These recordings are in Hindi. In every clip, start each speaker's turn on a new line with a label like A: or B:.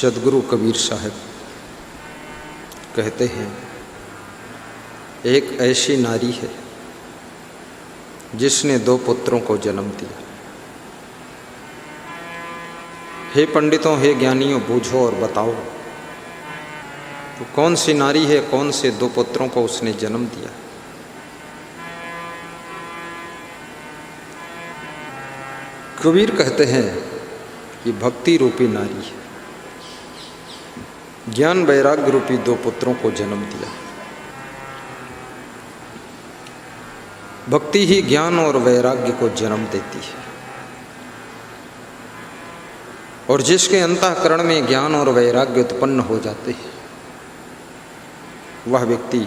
A: सदगुरु कबीर साहब कहते हैं, एक ऐसी नारी है जिसने 2 पुत्रों को जन्म दिया। हे पंडितों, हे ज्ञानियों, बूझो और बताओ तो कौन सी नारी है, कौन से 2 पुत्रों को उसने जन्म दिया। कबीर कहते हैं कि भक्ति रूपी नारी है, ज्ञान वैराग्य रूपी 2 पुत्रों को जन्म दिया। भक्ति ही ज्ञान और वैराग्य को जन्म देती है, और जिसके अंतःकरण में ज्ञान और वैराग्य उत्पन्न हो जाते हैं, वह व्यक्ति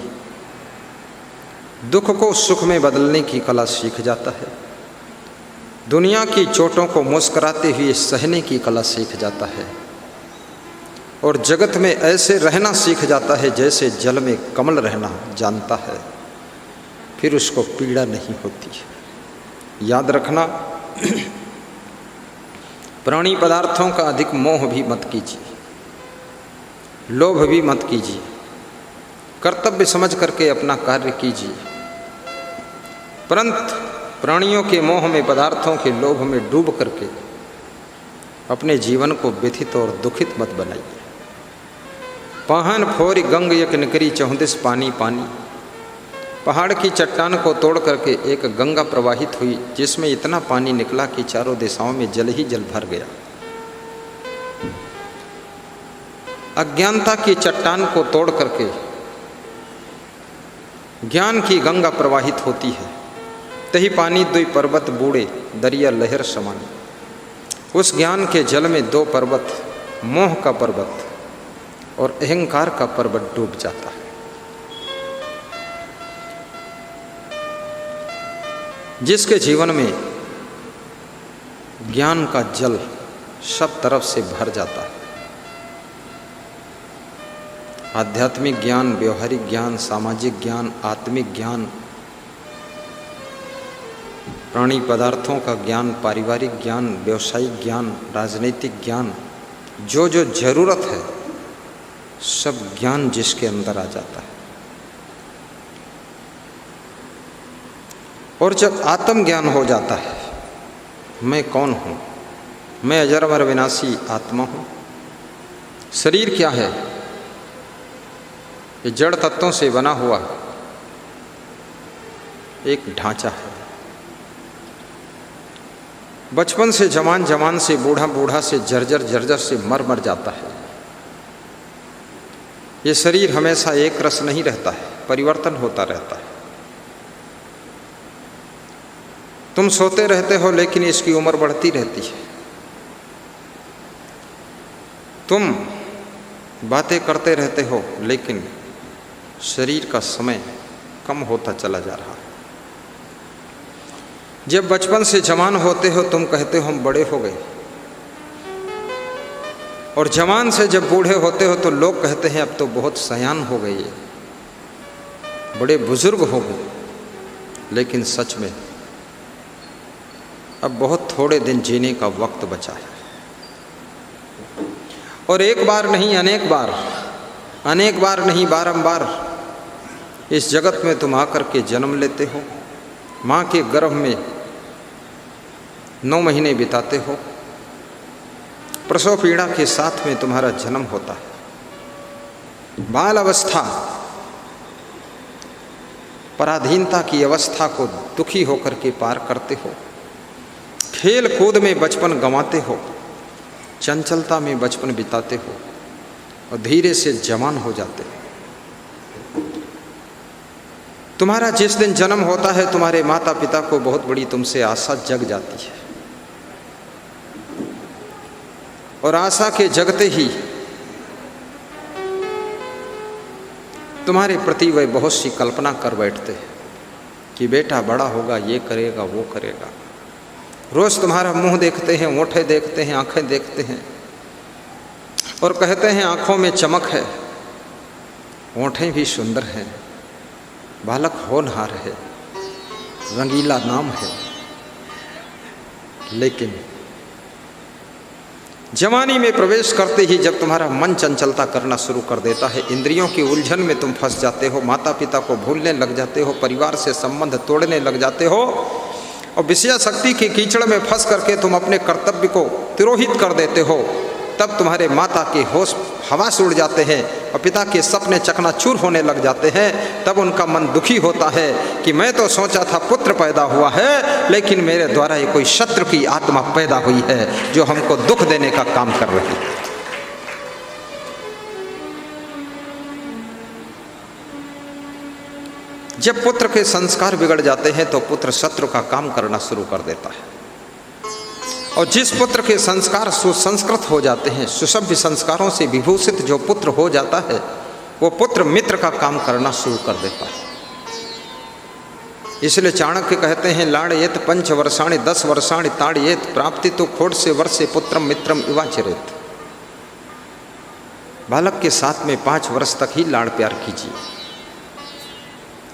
A: दुख को सुख में बदलने की कला सीख जाता है, दुनिया की चोटों को मुस्कुराते हुए सहने की कला सीख जाता है, और जगत में ऐसे रहना सीख जाता है जैसे जल में कमल रहना जानता है। फिर उसको पीड़ा नहीं होती है। याद रखना, प्राणी पदार्थों का अधिक मोह भी मत कीजिए, लोभ भी मत कीजिए, कर्तव्य समझ करके अपना कार्य कीजिए, परंतु प्राणियों के मोह में, पदार्थों के लोभ में डूब करके अपने जीवन को व्यथित और दुखित मत बनाइए। पाहन फोरी गंग यक निकरी 34 पानी पानी। पहाड़ की चट्टान को तोड़ करके एक गंगा प्रवाहित हुई, जिसमें इतना पानी निकला कि चारों दिशाओं में जल ही जल भर गया। अज्ञानता की चट्टान को तोड़ करके ज्ञान की गंगा प्रवाहित होती है। तही पानी 2 पर्वत बूढ़े, दरिया लहर समान। उस ज्ञान के जल में 2 पर्वत, मोह का पर्वत और अहंकार का पर्वत डूब जाता है। जिसके जीवन में ज्ञान का जल सब तरफ से भर जाता है, आध्यात्मिक ज्ञान, व्यवहारिक ज्ञान, सामाजिक ज्ञान, आत्मिक ज्ञान, प्राणी पदार्थों का ज्ञान, पारिवारिक ज्ञान, व्यवसायिक ज्ञान, राजनीतिक ज्ञान, जो जो जरूरत है सब ज्ञान जिसके अंदर आ जाता है। और जब आत्म ज्ञान हो जाता है, मैं कौन हूँ, मैं अजर अमर विनाशी आत्मा हूँ। शरीर क्या है? ये जड़ तत्वों से बना हुआ एक ढांचा है। बचपन से जवान, जवान से बूढ़ा, बूढ़ा से जर्जर, जर्जर से मर जाता है। ये शरीर हमेशा एक रस नहीं रहता है, परिवर्तन होता रहता है। तुम सोते रहते हो लेकिन इसकी उम्र बढ़ती रहती है। तुम बातें करते रहते हो लेकिन शरीर का समय कम होता चला जा रहा है। जब बचपन से जवान होते हो तुम कहते हो हम बड़े हो गए, और जवान से जब बूढ़े होते हो तो लोग कहते हैं अब तो बहुत सयान हो गए, बड़े बुजुर्ग हो गए। लेकिन सच में अब बहुत थोड़े दिन जीने का वक्त बचा है। और एक बार नहीं, अनेक बार, अनेक बार नहीं, बारंबार इस जगत में तुम आकर के जन्म लेते हो। माँ के गर्भ में 9 महीने बिताते हो। प्रसव पीड़ा के साथ में तुम्हारा जन्म होता है। बाल अवस्था, पराधीनता की अवस्था को दुखी होकर के पार करते हो। खेल कूद में बचपन गंवाते हो, चंचलता में बचपन बिताते हो, और धीरे से जवान हो जाते हो। तुम्हारा जिस दिन जन्म होता है तुम्हारे माता पिता को बहुत बड़ी तुमसे आशा जग जाती है, और आशा के जगते ही तुम्हारे प्रति वे बहुत सी कल्पना कर बैठते हैं कि बेटा बड़ा होगा, ये करेगा, वो करेगा। रोज तुम्हारा मुंह देखते हैं, ओंठे देखते हैं, आंखें देखते हैं, और कहते हैं आंखों में चमक है, ओंठें भी सुंदर हैं, बालक होनहार है, रंगीला नाम है। लेकिन जवानी में प्रवेश करते ही जब तुम्हारा मन चंचलता करना शुरू कर देता है, इंद्रियों की उलझन में तुम फंस जाते हो, माता पिता को भूलने लग जाते हो, परिवार से संबंध तोड़ने लग जाते हो और विषया शक्ति की कीचड़ में फंस करके तुम अपने कर्तव्य को तिरोहित कर देते हो, तब तुम्हारे माता के होश हवा से उड़ जाते हैं और पिता के सपने चकनाचूर होने लग जाते हैं। तब उनका मन दुखी होता है कि मैं तो सोचा था पुत्र पैदा हुआ है, लेकिन मेरे द्वारा ये कोई शत्रु की आत्मा पैदा हुई है जो हमको दुख देने का काम कर रही है। जब पुत्र के संस्कार बिगड़ जाते हैं तो पुत्र शत्रु का काम करना शुरू कर देता है, और जिस पुत्र के संस्कार सुसंस्कृत हो जाते हैं, सुसभ्य संस्कारों से विभूषित जो पुत्र हो जाता है, वो पुत्र मित्र का काम करना शुरू कर देता है। इसलिए चाणक्य कहते हैं, लाड़येत 5 वर्षाणि 10 वर्षाणि ताड़येत प्राप्ति तो खोट से वर्षे पुत्रम मित्रम इवाचरेत। बालक के साथ में 5 वर्ष तक ही लाड़ प्यार कीजिए।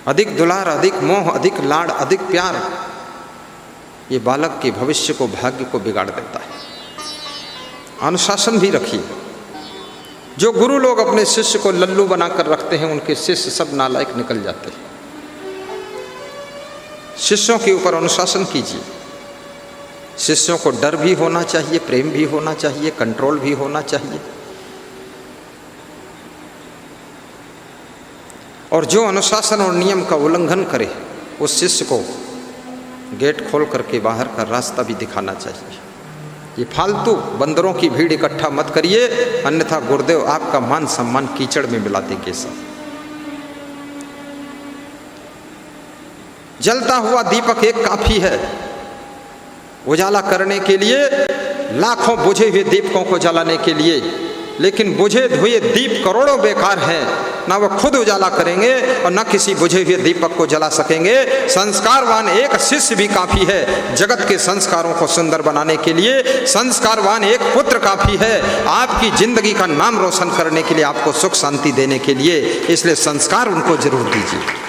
A: अधिक दुलार, अधिक मोह, अधिक लाड़, अधिक प्यार, ये बालक के भविष्य को, भाग्य को बिगाड़ देता है। अनुशासन भी रखिए। जो गुरु लोग अपने शिष्य को लल्लू बनाकर रखते हैं, उनके शिष्य सब नालायक निकल जाते हैं। शिष्यों के ऊपर अनुशासन कीजिए। शिष्यों को डर भी होना चाहिए, प्रेम भी होना चाहिए, कंट्रोल भी होना चाहिए। और जो अनुशासन और नियम का उल्लंघन करे, उस शिष्य को गेट खोल करके बाहर का रास्ता भी दिखाना चाहिए। ये फालतू बंदरों की भीड़ इकट्ठा मत करिए, अन्यथा गुरुदेव आपका मान सम्मान कीचड़ में मिला देंगे सब। जलता हुआ दीपक एक काफी है उजाला करने के लिए, लाखों बुझे हुए दीपकों को जलाने के लिए, लेकिन बुझे हुए दीप करोड़ों बेकार हैं। ना वो खुद उजाला करेंगे और न किसी बुझे हुए दीपक को जला सकेंगे। संस्कारवान एक शिष्य भी काफी है जगत के संस्कारों को सुंदर बनाने के लिए। संस्कारवान एक पुत्र काफी है आपकी जिंदगी का नाम रोशन करने के लिए, आपको सुख शांति देने के लिए। इसलिए संस्कार उनको जरूर दीजिए।